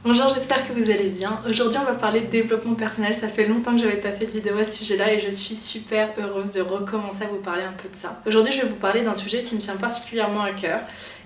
Bonjour, j'espère que vous allez bien. Aujourd'hui on va parler de développement personnel, ça fait longtemps que j'avais pas fait de vidéo à ce sujet-là et je suis super heureuse de recommencer à vous parler un peu de ça. Aujourd'hui je vais vous parler d'un sujet qui me tient particulièrement à cœur.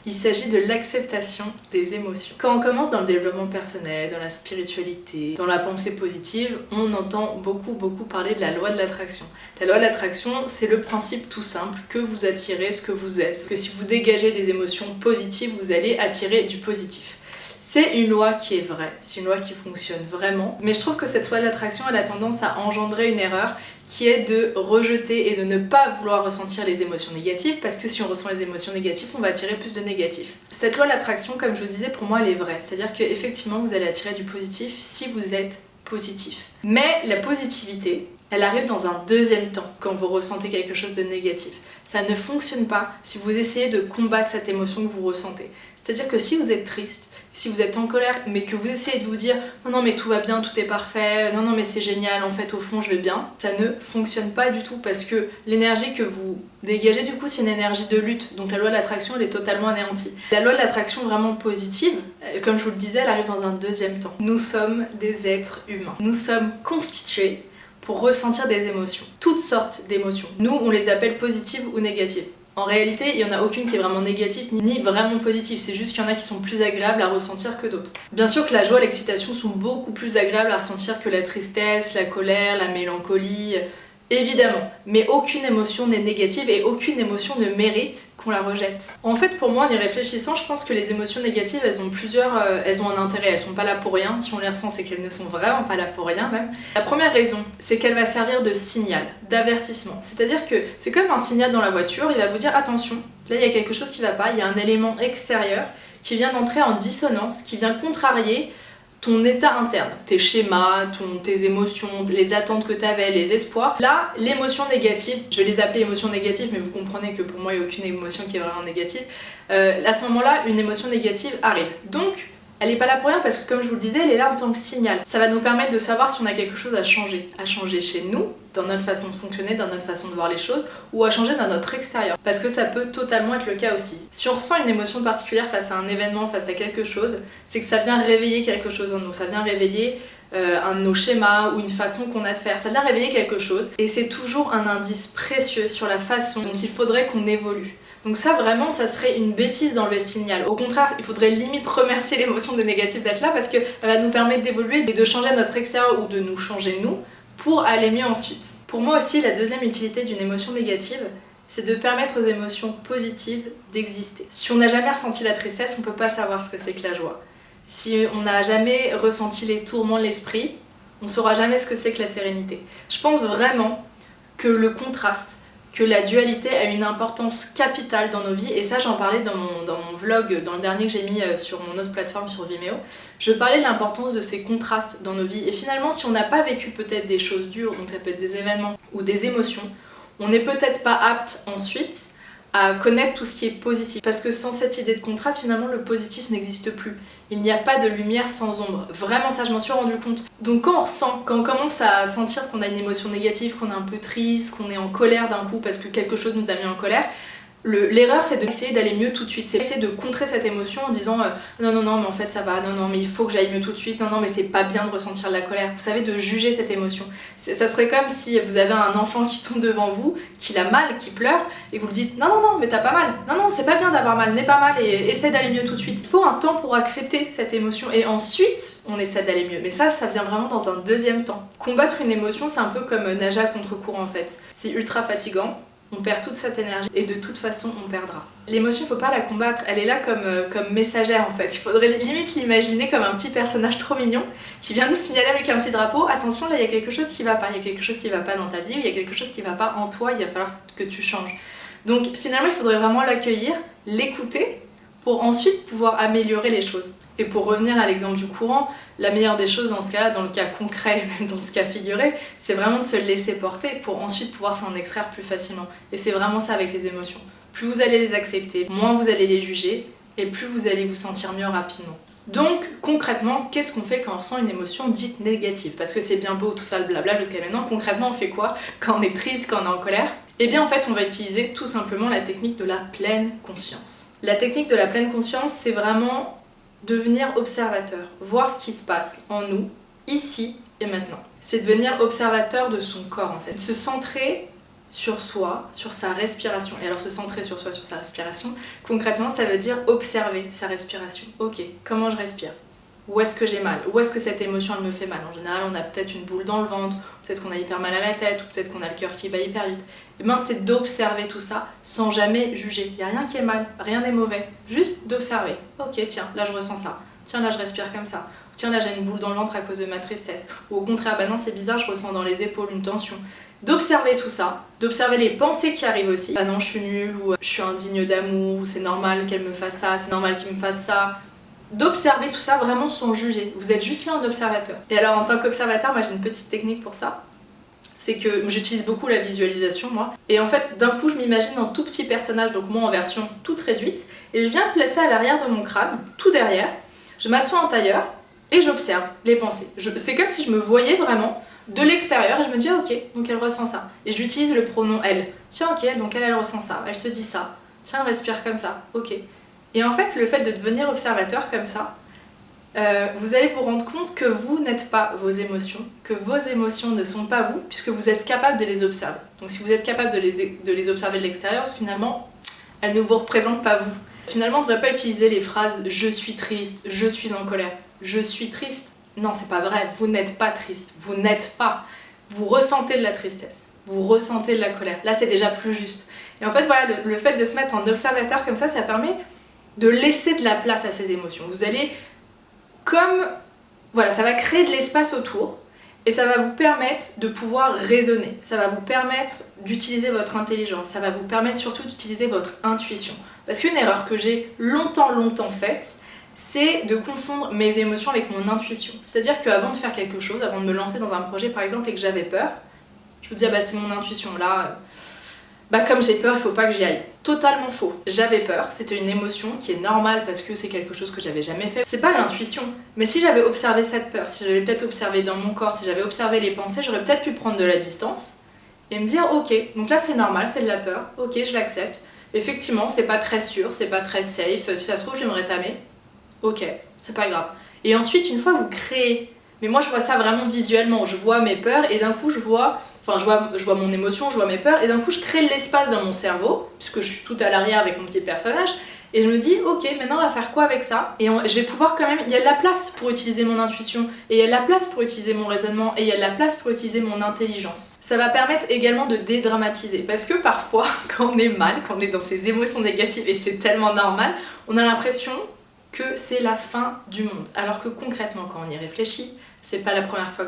Il s'agit de l'acceptation des émotions. Quand on commence dans le développement personnel, dans la spiritualité, dans la pensée positive, on entend beaucoup parler de la loi de l'attraction. La loi de l'attraction, c'est le principe tout simple que vous attirez ce que vous êtes, que si vous dégagez des émotions positives, vous allez attirer du positif. C'est une loi qui est vraie, c'est une loi qui fonctionne vraiment, mais je trouve que cette loi de l'attraction elle a tendance à engendrer une erreur qui est de rejeter et de ne pas vouloir ressentir les émotions négatives, parce que si on ressent les émotions négatives, on va attirer plus de négatifs. Cette loi de l'attraction, comme je vous disais, pour moi elle est vraie, c'est-à-dire qu'effectivement vous allez attirer du positif si vous êtes positif. Mais la positivité, elle arrive dans un deuxième temps, quand vous ressentez quelque chose de négatif. Ça ne fonctionne pas si vous essayez de combattre cette émotion que vous ressentez. C'est-à-dire que si vous êtes triste, si vous êtes en colère, mais que vous essayez de vous dire non mais tout va bien, tout est parfait, non mais c'est génial, en fait au fond je vais bien, ça ne fonctionne pas du tout parce que l'énergie que vous dégagez du coup c'est une énergie de lutte, donc la loi de l'attraction elle est totalement anéantie. La loi de l'attraction vraiment positive, comme je vous le disais, elle arrive dans un deuxième temps. Nous sommes des êtres humains, nous sommes constitués pour ressentir des émotions, toutes sortes d'émotions. Nous on les appelle positives ou négatives. En réalité, il n'y en a aucune qui est vraiment négative ni vraiment positive, c'est juste qu'il y en a qui sont plus agréables à ressentir que d'autres. Bien sûr que la joie et l'excitation sont beaucoup plus agréables à ressentir que la tristesse, la colère, la mélancolie, évidemment. Mais aucune émotion n'est négative et aucune émotion ne mérite qu'on la rejette. En fait, pour moi, en y réfléchissant, je pense que les émotions négatives, elles ont un intérêt, elles sont pas là pour rien. Si on les ressent, c'est qu'elles ne sont vraiment pas là pour rien même. La première raison, c'est qu'elle va servir de signal, d'avertissement. C'est-à-dire que c'est comme un signal dans la voiture, il va vous dire attention, là il y a quelque chose qui va pas, il y a un élément extérieur qui vient d'entrer en dissonance, qui vient contrarier ton état interne, tes schémas, tes émotions, les attentes que tu avais, les espoirs. Là, l'émotion négative, je vais les appeler émotions négatives, mais vous comprenez que pour moi, il n'y a aucune émotion qui est vraiment négative. À ce moment-là, une émotion négative arrive. Donc, elle n'est pas là pour rien parce que, comme je vous le disais, elle est là en tant que signal. Ça va nous permettre de savoir si on a quelque chose à changer chez nous, dans notre façon de fonctionner, dans notre façon de voir les choses, ou à changer dans notre extérieur. Parce que ça peut totalement être le cas aussi. Si on ressent une émotion particulière face à un événement, face à quelque chose, c'est que ça vient réveiller quelque chose en nous, ça vient réveiller un de nos schémas ou une façon qu'on a de faire, ça vient réveiller quelque chose, et c'est toujours un indice précieux sur la façon dont il faudrait qu'on évolue. Donc ça vraiment, ça serait une bêtise d'enlever le signal. Au contraire, il faudrait limite remercier l'émotion de négatif d'être là parce qu'elle va nous permettre d'évoluer et de changer notre extérieur ou de nous changer nous pour aller mieux ensuite. Pour moi aussi, la deuxième utilité d'une émotion négative, c'est de permettre aux émotions positives d'exister. Si on n'a jamais ressenti la tristesse, on peut pas savoir ce que c'est que la joie. Si on n'a jamais ressenti les tourments de l'esprit, on saura jamais ce que c'est que la sérénité. Je pense vraiment que le contraste, que la dualité a une importance capitale dans nos vies, et ça j'en parlais dans mon vlog, dans le dernier que j'ai mis sur mon autre plateforme sur Vimeo. Je parlais de l'importance de ces contrastes dans nos vies, et finalement si on n'a pas vécu peut-être des choses dures, donc ça peut être des événements ou des émotions, on n'est peut-être pas apte ensuite à connaître tout ce qui est positif. Parce que sans cette idée de contraste, finalement, le positif n'existe plus. Il n'y a pas de lumière sans ombre. Vraiment, ça, je m'en suis rendu compte. Donc quand on commence à sentir qu'on a une émotion négative, qu'on est un peu triste, qu'on est en colère d'un coup parce que quelque chose nous a mis en colère, l'erreur c'est d'essayer d'aller mieux tout de suite, c'est essayer de contrer cette émotion en disant non mais en fait ça va, non mais il faut que j'aille mieux tout de suite, non mais c'est pas bien de ressentir de la colère, vous savez, de juger cette émotion. Ça serait comme si vous avez un enfant qui tombe devant vous, qui a mal, qui pleure, et vous lui dites non mais t'as pas mal, non c'est pas bien d'avoir mal, n'aie pas mal et essaie d'aller mieux tout de suite. Il faut un temps pour accepter cette émotion et ensuite on essaie d'aller mieux, mais ça vient vraiment dans un deuxième temps. Combattre une émotion c'est un peu comme nager à contre-courant en fait, c'est ultra fatigant. On perd toute cette énergie et de toute façon on perdra. L'émotion, il faut pas la combattre, elle est là comme messagère en fait. Il faudrait limite l'imaginer comme un petit personnage trop mignon qui vient nous signaler avec un petit drapeau, attention là il y a quelque chose qui va pas, il y a quelque chose qui va pas dans ta vie, il y a quelque chose qui va pas en toi, il va falloir que tu changes. Donc finalement il faudrait vraiment l'accueillir, l'écouter pour ensuite pouvoir améliorer les choses. Et pour revenir à l'exemple du courant, la meilleure des choses dans ce cas-là, dans le cas concret, même dans ce cas figuré, c'est vraiment de se laisser porter pour ensuite pouvoir s'en extraire plus facilement. Et c'est vraiment ça avec les émotions. Plus vous allez les accepter, moins vous allez les juger, et plus vous allez vous sentir mieux rapidement. Donc concrètement, qu'est-ce qu'on fait quand on ressent une émotion dite négative? Parce que c'est bien beau tout ça le blabla jusqu'à maintenant, concrètement on fait quoi quand on est triste, quand on est en colère? Eh bien en fait on va utiliser tout simplement la technique de la pleine conscience. La technique de la pleine conscience, c'est vraiment devenir observateur, voir ce qui se passe en nous, ici et maintenant. C'est devenir observateur de son corps en fait. Se centrer sur soi, sur sa respiration. Et alors se centrer sur soi, sur sa respiration, concrètement ça veut dire observer sa respiration. Ok, comment je respire? Où est-ce que j'ai mal? Où est-ce que cette émotion elle me fait mal? En général on a peut-être une boule dans le ventre, peut-être qu'on a hyper mal à la tête, ou peut-être qu'on a le cœur qui bat hyper vite. Et bien c'est d'observer tout ça sans jamais juger. Il n'y a rien qui est mal, rien n'est mauvais. Juste d'observer. Ok, tiens, là je ressens ça. Tiens, là je respire comme ça. Tiens, là j'ai une boule dans le ventre à cause de ma tristesse. Ou au contraire, bah non c'est bizarre, je ressens dans les épaules une tension. D'observer tout ça, d'observer les pensées qui arrivent aussi. Ah non, je suis nulle, ou je suis indigne d'amour, ou c'est normal qu'elle me fasse ça, c'est normal qu'il me fasse ça. D'observer tout ça vraiment sans juger. Vous êtes juste là en observateur. Et alors en tant qu'observateur, moi j'ai une petite technique pour ça. C'est que j'utilise beaucoup la visualisation moi. Et en fait d'un coup je m'imagine en tout petit personnage, donc moi en version toute réduite. Et je viens me placer à l'arrière de mon crâne, tout derrière. Je m'assois en tailleur et j'observe les pensées. C'est comme si je me voyais vraiment de l'extérieur et je me dis ah, ok, donc elle ressent ça. Et j'utilise le pronom elle. Tiens ok, donc elle ressent ça, elle se dit ça. Tiens, elle respire comme ça, ok. Et en fait, le fait de devenir observateur comme ça, vous allez vous rendre compte que vous n'êtes pas vos émotions, que vos émotions ne sont pas vous, puisque vous êtes capable de les observer. Donc si vous êtes capable de les observer de l'extérieur, finalement, elles ne vous représentent pas vous. Finalement, on ne devrait pas utiliser les phrases « je suis triste »,« je suis en colère »,« je suis triste ». Non, c'est pas vrai, vous n'êtes pas triste, vous n'êtes pas. Vous ressentez de la tristesse, vous ressentez de la colère. Là, c'est déjà plus juste. Et en fait, voilà, le fait de se mettre en observateur comme ça permet de laisser de la place à ces émotions. Vous allez voilà, ça va créer de l'espace autour et ça va vous permettre de pouvoir raisonner. Ça va vous permettre d'utiliser votre intelligence. Ça va vous permettre surtout d'utiliser votre intuition. Parce qu'une erreur que j'ai longtemps faite, c'est de confondre mes émotions avec mon intuition. C'est-à-dire qu'avant de faire quelque chose, avant de me lancer dans un projet par exemple et que j'avais peur, je me disais ah bah c'est mon intuition là, bah comme j'ai peur il faut pas que j'y aille. Totalement faux. J'avais peur, c'était une émotion qui est normale parce que c'est quelque chose que j'avais jamais fait. C'est pas l'intuition, mais si j'avais observé cette peur, si j'avais peut-être observé dans mon corps, si j'avais observé les pensées, j'aurais peut-être pu prendre de la distance et me dire ok, donc là c'est normal, c'est de la peur, ok je l'accepte. Effectivement c'est pas très sûr, c'est pas très safe, si ça se trouve je vais me rétamer. Ok, c'est pas grave. Et ensuite, une fois vous créez, mais moi je vois ça vraiment visuellement, je vois mes peurs et d'un coup je vois mon émotion, je vois mes peurs et d'un coup je crée l'espace dans mon cerveau, puisque je suis tout à l'arrière avec mon petit personnage, et je me dis ok, maintenant on va faire quoi avec ça? Et je vais pouvoir quand même, il y a de la place pour utiliser mon intuition, et il y a de la place pour utiliser mon raisonnement, et il y a de la place pour utiliser mon intelligence. Ça va permettre également de dédramatiser, parce que parfois, quand on est mal, quand on est dans ces émotions négatives, et c'est tellement normal, on a l'impression que c'est la fin du monde. Alors que concrètement, quand on y réfléchit, c'est pas la première fois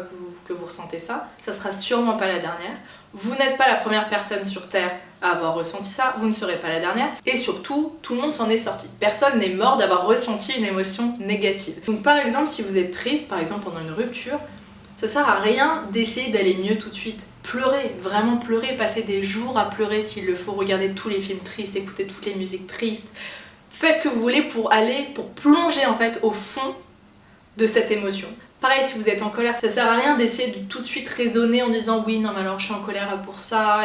que vous ressentez ça, ça sera sûrement pas la dernière. Vous n'êtes pas la première personne sur Terre à avoir ressenti ça, vous ne serez pas la dernière. Et surtout, tout le monde s'en est sorti. Personne n'est mort d'avoir ressenti une émotion négative. Donc par exemple, si vous êtes triste, par exemple pendant une rupture, ça sert à rien d'essayer d'aller mieux tout de suite. Pleurez, vraiment pleurer, passer des jours à pleurer s'il le faut, regarder tous les films tristes, écouter toutes les musiques tristes. Faites ce que vous voulez pour plonger en fait au fond de cette émotion. Pareil, si vous êtes en colère, ça sert à rien d'essayer de tout de suite raisonner en disant oui, non mais alors je suis en colère pour ça,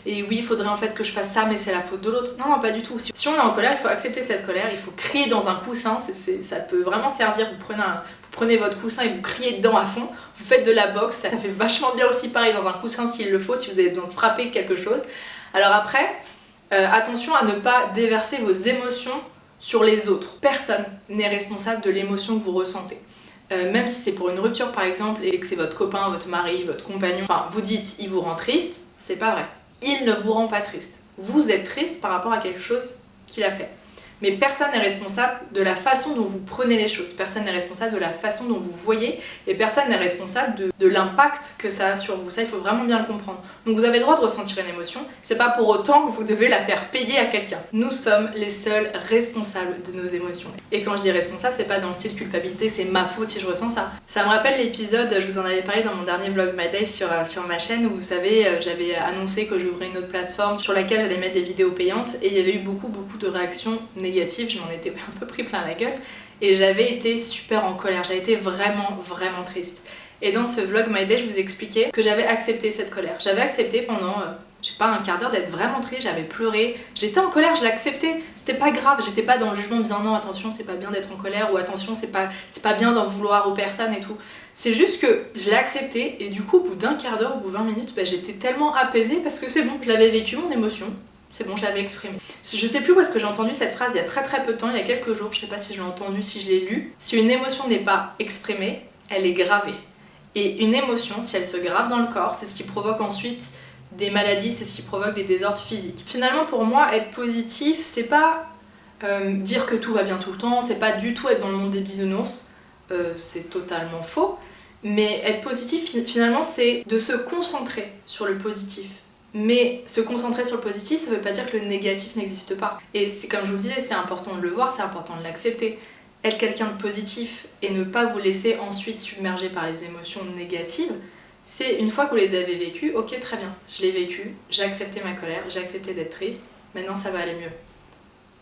et oui, il faudrait en fait que je fasse ça, mais c'est la faute de l'autre. Non, pas du tout. Si on est en colère, il faut accepter cette colère, il faut crier dans un coussin, ça peut vraiment servir. Vous prenez votre coussin et vous criez dedans à fond, vous faites de la boxe, ça fait vachement bien aussi pareil dans un coussin s'il le faut, si vous avez besoin de frapper quelque chose. Alors après, attention à ne pas déverser vos émotions sur les autres. Personne n'est responsable de l'émotion que vous ressentez. Même si c'est pour une rupture par exemple et que c'est votre copain, votre mari, votre compagnon, enfin vous dites il vous rend triste, c'est pas vrai. Il ne vous rend pas triste. Vous êtes triste par rapport à quelque chose qu'il a fait. Mais personne n'est responsable de la façon dont vous prenez les choses, personne n'est responsable de la façon dont vous voyez et personne n'est responsable de l'impact que ça a sur vous. Ça, il faut vraiment bien le comprendre. Donc vous avez le droit de ressentir une émotion, c'est pas pour autant que vous devez la faire payer à quelqu'un. Nous sommes les seuls responsables de nos émotions. Et quand je dis responsable, c'est pas dans le style culpabilité, c'est ma faute si je ressens ça. Ça me rappelle l'épisode, je vous en avais parlé dans mon dernier vlog My Day sur ma chaîne où vous savez, j'avais annoncé que j'ouvrais une autre plateforme sur laquelle j'allais mettre des vidéos payantes et il y avait eu beaucoup de réactions négatives, je m'en étais un peu pris plein la gueule et j'avais été super en colère, j'avais été vraiment triste. Et dans ce vlog My Day, je vous expliquais que j'avais accepté cette colère. J'avais accepté pendant J'ai pas un quart d'heure d'être vraiment triste, j'avais pleuré, j'étais en colère, je l'acceptais, c'était pas grave, j'étais pas dans le jugement en me disant non attention c'est pas bien d'être en colère ou attention c'est pas bien d'en vouloir aux personnes et tout. C'est juste que je l'ai accepté et du coup au bout d'un quart d'heure, au bout de 20 minutes, j'étais tellement apaisée parce que c'est bon, je l'avais vécu mon émotion, c'est bon, je l'avais exprimée. Je sais plus où est-ce que j'ai entendu cette phrase, il y a très peu de temps, il y a quelques jours, je sais pas si je l'ai entendu, si je l'ai lu. Si une émotion n'est pas exprimée, elle est gravée. Et une émotion, si elle se grave dans le corps, c'est ce qui provoque ensuite des maladies, c'est ce qui provoque des désordres physiques. Finalement, pour moi, être positif, c'est pas dire que tout va bien tout le temps, c'est pas du tout être dans le monde des bisounours, c'est totalement faux. Mais être positif, finalement, c'est de se concentrer sur le positif. Mais se concentrer sur le positif, ça veut pas dire que le négatif n'existe pas. Et c'est comme je vous le disais, c'est important de le voir, c'est important de l'accepter. Être quelqu'un de positif et ne pas vous laisser ensuite submerger par les émotions négatives, c'est une fois que vous les avez vécues, ok très bien, je l'ai vécu, j'ai accepté ma colère, j'ai accepté d'être triste, maintenant ça va aller mieux.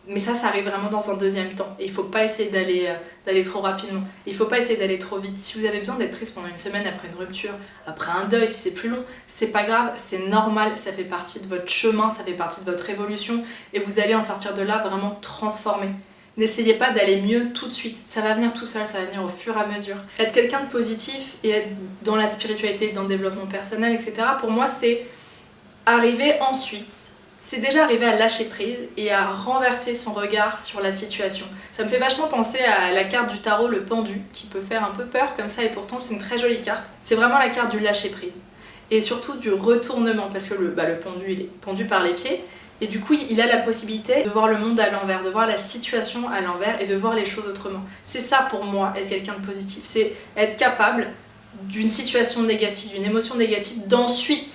Mais ça arrive vraiment dans un deuxième temps. Et il faut pas essayer d'aller trop rapidement. Il faut pas essayer d'aller trop vite. Si vous avez besoin d'être triste pendant une semaine après une rupture, après un deuil, si c'est plus long, c'est pas grave, c'est normal, ça fait partie de votre chemin, ça fait partie de votre évolution et vous allez en sortir de là vraiment transformé. N'essayez pas d'aller mieux tout de suite, ça va venir tout seul, ça va venir au fur et à mesure. Être quelqu'un de positif et être dans la spiritualité, dans le développement personnel, etc. pour moi c'est arriver ensuite. C'est déjà arriver à lâcher prise et à renverser son regard sur la situation. Ça me fait vachement penser à la carte du tarot, le pendu, qui peut faire un peu peur comme ça et pourtant c'est une très jolie carte. C'est vraiment la carte du lâcher prise et surtout du retournement parce que le pendu il est pendu par les pieds et du coup il a la possibilité de voir le monde à l'envers, de voir la situation à l'envers et de voir les choses autrement. C'est ça pour moi être quelqu'un de positif, c'est être capable d'une situation négative, d'une émotion négative, d'ensuite,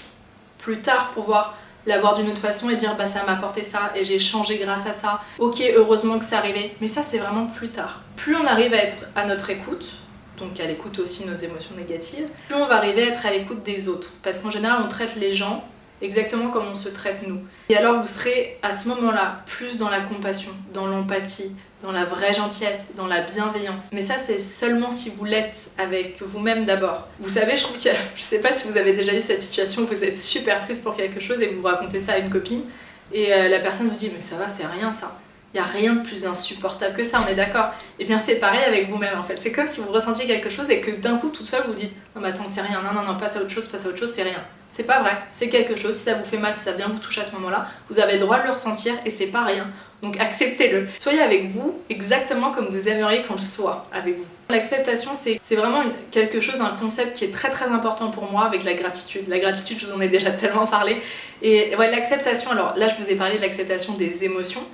plus tard, pouvoir la voir d'une autre façon et dire bah ça m'a apporté ça et j'ai changé grâce à ça. Ok, heureusement que c'est arrivé, mais ça c'est vraiment plus tard. Plus on arrive à être à notre écoute, donc à l'écoute aussi de nos émotions négatives, plus on va arriver à être à l'écoute des autres. Parce qu'en général on traite les gens exactement comme on se traite nous. Et alors vous serez à ce moment-là plus dans la compassion, dans l'empathie, dans la vraie gentillesse, dans la bienveillance. Mais ça c'est seulement si vous l'êtes avec vous-même d'abord. Vous savez, je trouve que, je sais pas si vous avez déjà eu cette situation où vous êtes super triste pour quelque chose et que vous racontez ça à une copine et la personne vous dit mais ça va, c'est rien ça. Il n'y a rien de plus insupportable que ça, on est d'accord. Et bien c'est pareil avec vous-même en fait. C'est comme si vous ressentiez quelque chose et que d'un coup toute seule vous dites non mais attends c'est rien, non, passe à autre chose, c'est rien. C'est pas vrai, c'est quelque chose, si ça vous fait mal, si ça vient vous toucher à ce moment-là, vous avez le droit de le ressentir et c'est pas rien. Donc acceptez-le. Soyez avec vous exactement comme vous aimeriez qu'on le soit avec vous. L'acceptation c'est vraiment quelque chose, un concept qui est très important pour moi avec la gratitude. La gratitude, je vous en ai déjà tellement parlé. Et ouais, l'acceptation, alors là je vous ai parlé de l'acceptation des émotions.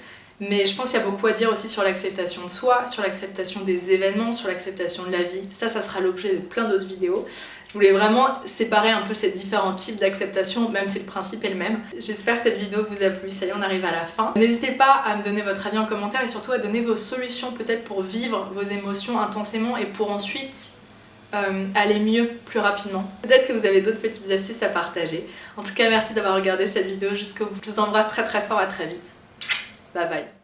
Mais je pense qu'il y a beaucoup à dire aussi sur l'acceptation de soi, sur l'acceptation des événements, sur l'acceptation de la vie. Ça sera l'objet de plein d'autres vidéos. Je voulais vraiment séparer un peu ces différents types d'acceptation, même si le principe est le même. J'espère que cette vidéo vous a plu, ça y est, on arrive à la fin. N'hésitez pas à me donner votre avis en commentaire et surtout à donner vos solutions peut-être pour vivre vos émotions intensément et pour ensuite aller mieux plus rapidement. Peut-être que vous avez d'autres petites astuces à partager. En tout cas, merci d'avoir regardé cette vidéo jusqu'au bout. Je vous embrasse très fort, à très vite. Bye bye.